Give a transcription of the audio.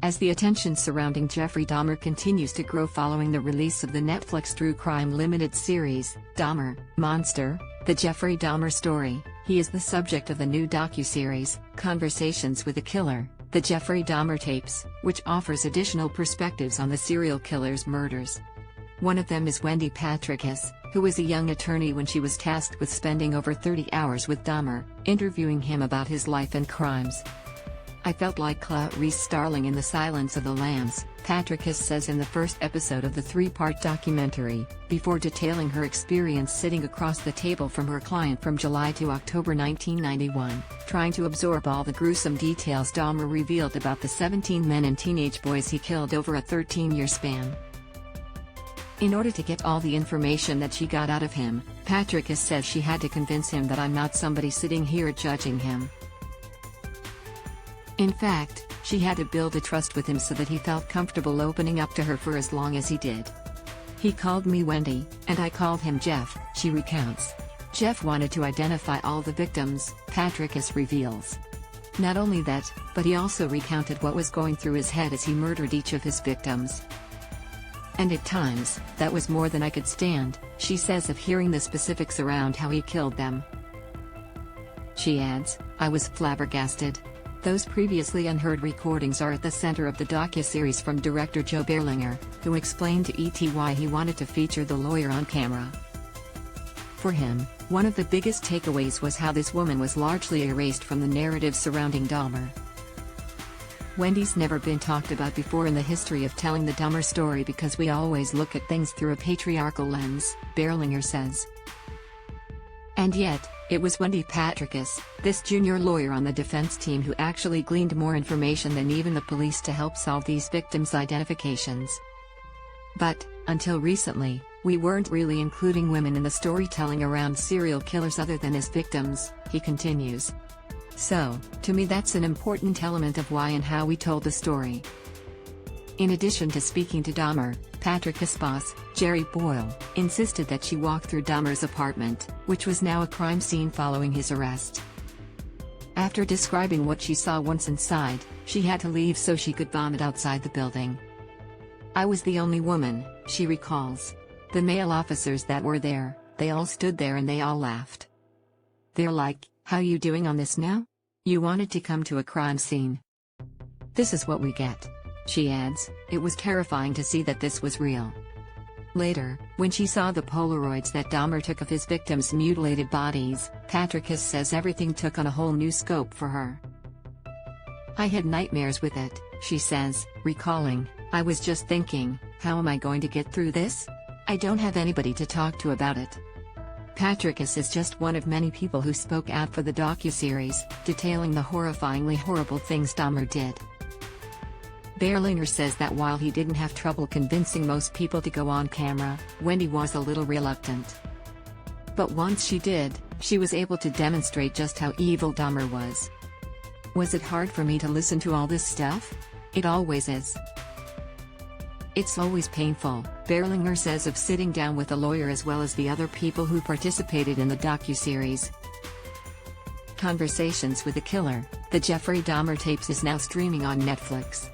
As the attention surrounding Jeffrey Dahmer continues to grow following the release of the Netflix true crime limited series, Dahmer, Monster, The Jeffrey Dahmer Story, he is the subject of the new docuseries, Conversations with a Killer, The Jeffrey Dahmer Tapes, which offers additional perspectives on the serial killer's murders. One of them is Wendy Patrickus, who was a young attorney when she was tasked with spending over 30 hours with Dahmer, interviewing him about his life and crimes. "I felt like Clarice Starling in The Silence of the Lambs," Patrickus says in the first episode of the three-part documentary, before detailing her experience sitting across the table from her client from July to October 1991, trying to absorb all the gruesome details Dahmer revealed about the 17 men and teenage boys he killed over a 13-year span. In order to get all the information that she got out of him, Patrickus says she had to convince him that I'm not somebody sitting here judging him. In fact, she had to build a trust with him so that he felt comfortable opening up to her for as long as he did. "He called me Wendy, and I called him Jeff," she recounts. Jeff wanted to identify all the victims, Patrickus reveals. Not only that, but he also recounted what was going through his head as he murdered each of his victims. "And at times, that was more than I could stand," she says of hearing the specifics around how he killed them. She adds, "I was flabbergasted." Those previously unheard recordings are at the center of the docuseries from director Joe Berlinger, who explained to ET why he wanted to feature the lawyer on camera. For him, one of the biggest takeaways was how this woman was largely erased from the narrative surrounding Dahmer. "Wendy's never been talked about before in the history of telling the Dahmer story because we always look at things through a patriarchal lens," Berlinger says. And yet, it was Wendy Patrickus, this junior lawyer on the defense team, who actually gleaned more information than even the police to help solve these victims' identifications. "But, until recently, we weren't really including women in the storytelling around serial killers other than as victims," he continues. "So, to me that's an important element of why and how we told the story." In addition to speaking to Dahmer, Patrickus' boss, Jerry Boyle, insisted that she walk through Dahmer's apartment, which was now a crime scene following his arrest. After describing what she saw once inside, she had to leave so she could vomit outside the building. "I was the only woman," she recalls. "The male officers that were there, they all stood there and they all laughed. They're like, 'How you doing on this now? You wanted to come to a crime scene. This is what we get.'" She adds, "It was terrifying to see that this was real." Later, when she saw the Polaroids that Dahmer took of his victims' mutilated bodies, Patrickus says everything took on a whole new scope for her. "I had nightmares with it," she says, recalling, "I was just thinking, how am I going to get through this? I don't have anybody to talk to about it." Patrickus is just one of many people who spoke out for the docuseries, detailing the horrifyingly horrible things Dahmer did. Berlinger says that while he didn't have trouble convincing most people to go on camera, Wendy was a little reluctant. But once she did, she was able to demonstrate just how evil Dahmer was. "Was it hard for me to listen to all this stuff? It always is. It's always painful," Berlinger says of sitting down with a lawyer as well as the other people who participated in the docuseries. Conversations with a Killer, The Jeffrey Dahmer Tapes is now streaming on Netflix.